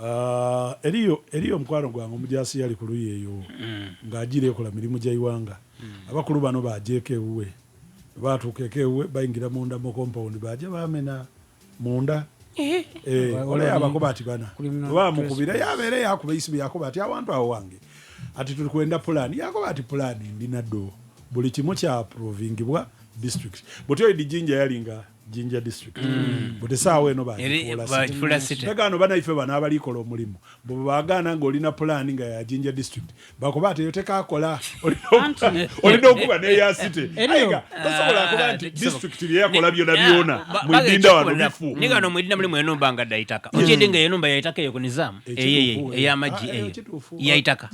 Eriyo mukwano gwange omujasi yali kuluye eyo ng'agira ekola mirimu gya Iwanga. Abakulu bano bagyeko ewuwe batuuka ewuwe bayingira munda mu compound bajja bamena munda olaya abakuba ati bana bamukubira yabeere yakuba isibe yakuba ati awantu awo wange ati tuli kwenda pulaani yakuba ati pulaani ndina ddo buli kimu kya approvingibwa district butyo Jinja yalinga Jinja district bute saawe no bakikola city bagano banaife bana abalikola omulimu bo bagana ng'olina pulaani nga ya Jinja district bakuba ate yoteka akola olina okuba ne ya city aiga tosobola kuba nti district yakola byona mwidinda wano bifu nigano mwidinda mulimu enumba nga daitaka okyedinga enumba yaitaka eyo ku Nizamu ey'amagi eyo yaitaka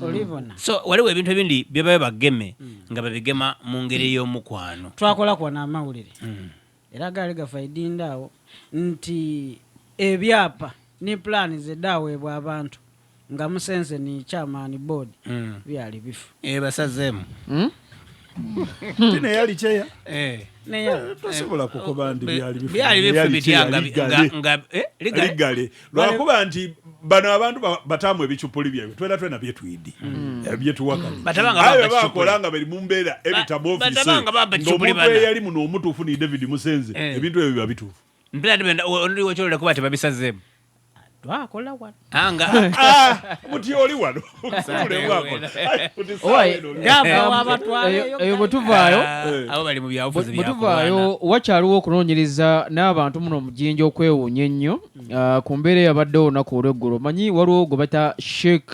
so waliwo ebintu ebindi byebabe bageme nga babigema mu ngeri y'omukwano twakola kwa n'amawulire era gaali gafaidindawo nti ebyapa ni plani zedaweebwa abantu nga musense ni chairman board byali bifu basazeemu tine yali cheya tosobola kukoba ndi byali bifu bityanga ligale lwakuba nti bano abantu batamu ebicupuli byabwe twena byetwidi byetuwakali ayo bakolanga bali mu mbeera ebitabo office ng'omuntu eyali muno omutuufu ni David Musenze ebintu ebyo biba bituufu ndiwo kyolera kuba tebabisazeemu twakola wano muti oli wano eyo bwetuvaayo abo bali mu byabufuzi bwetuvaayo wakyaliwo okunoonyereza n'abantu muno omujinja okwewuunya ennyo ku mbeera eyabaddewo olunaku olw'eggulu manyi waliwo gwe bata Sheikh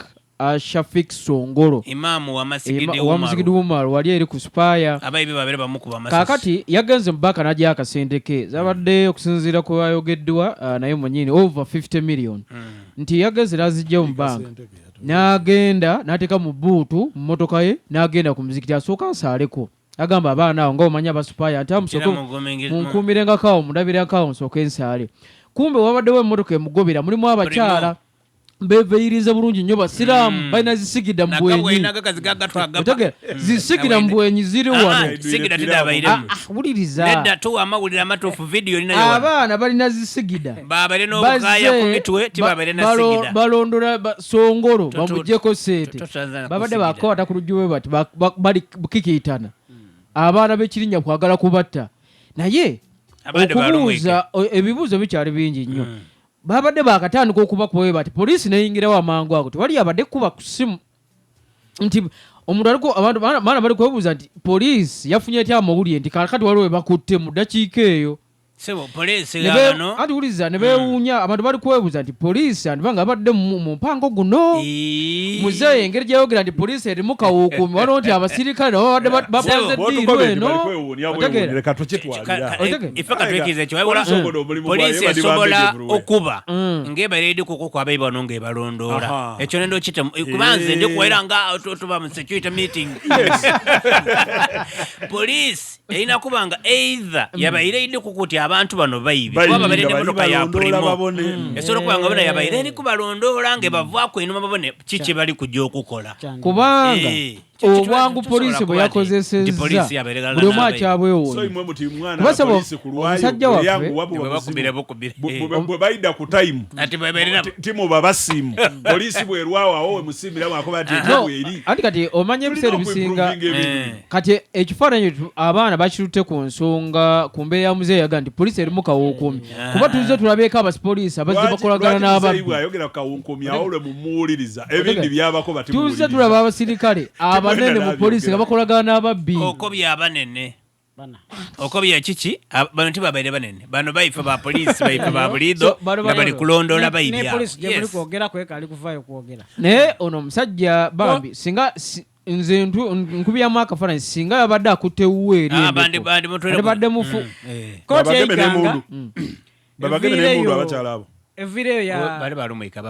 Shafik Songolo imaamu wa Masigidi Umaru wali eri ku Spire abayibi babere bamukuba amasasi kakati yagenze mubaka najja akasendeke zabadde okusinziira ku bayogeddwa naye mwenyini over 50 million nti yagenze nazijja mu banka n'agenda n'ateeka mu buutu mu motoka ye n'agenda ku muzikiti asooka asaaleko agamba abaana awo nga omanya aba Spire nti amusooke munkuumirenga kawo mundabire kawo nsooke nsaale kumbe wabaddewo emmotoka emugobera mulimu abakyala beveirize bulungi nnyo basiraamu balina zisigida mbwenyi zisigida mbwenyi ziri wano wuliriza abaana balina zisigida balondola Songolo bamuggyeko sente babadde bakwata ku lujjuwe bati bali bukikiitana abaana b'ekirinnya kwagala kubatta naye okubuuza ebibuuzo bikyali bingi nnyo babadde bakatandika okubakubawe bati poliisi neyingirawo amangu ago tewali abadde kuba ku ssimu nti omuntu aliko abantu baana bali kwebuuza nti poliisi yafunye etya amawulire nti kakati waliwo webakutte mu ddakiika eyo atuwuliza ne beewuunya abantu bali kwebuuza nti poliisi andibanga abadde mu mpango guno muzeeyi engeri gyayogera nti poliisi erimu kawuukumi waliwo nti abasirikale nabo babadde bapanze eddiiro eno ife katwikiriza ekyo poliisi esobola okuba ng'ebaire eri kuko abayibi bano ng'ebalondoola ekyo nendo kita kubanze ndikuwaira nga tuba mu security meeting poliisi erina kuba nga either yabaire eri kukuti abantu bano bayibi kuba babaire n'emmotoka ya primo esobola okuba nga bona yabaire eri kubalondoola ng'ebavaako enuma babone kiki bali kujja okukola kubanga obwangu poliisi bwe yakozesezza buli omu akyabwewuunya basaba omusajja waffe bwe bayida ku tayimu timuba basiimu poliisi bwerwawo awo we musiimiramu akoba nti eri anti kati omanya ebiseera bisinga kati ekifaananyi abaana bakitutte ku nsonga ku mbeera ya muzeeyi yaga nti poliisi erimu kawuukumi kuba tulize tulabeeko abasipoliisi abazze bakolagana n'ababbi ayogera kawuukumi awo lwe mumuwuliriza ebindi byabako batimuwuliriza tulize tulaba abasirikale abanene mu poliisi nga bakolagana n'ababbi okobya abanene okobya kiki bano tibabaire banene bano bayife ba poliisi bayife ba buliido nga bali kulondoola bayibya naye ono omusajja bambi singa nze nkubyamu akafaananyi singa yabadde akutte wuwe eribadde mufu kooti eyiganga babageme n'emundu abakyala abo bali balumwika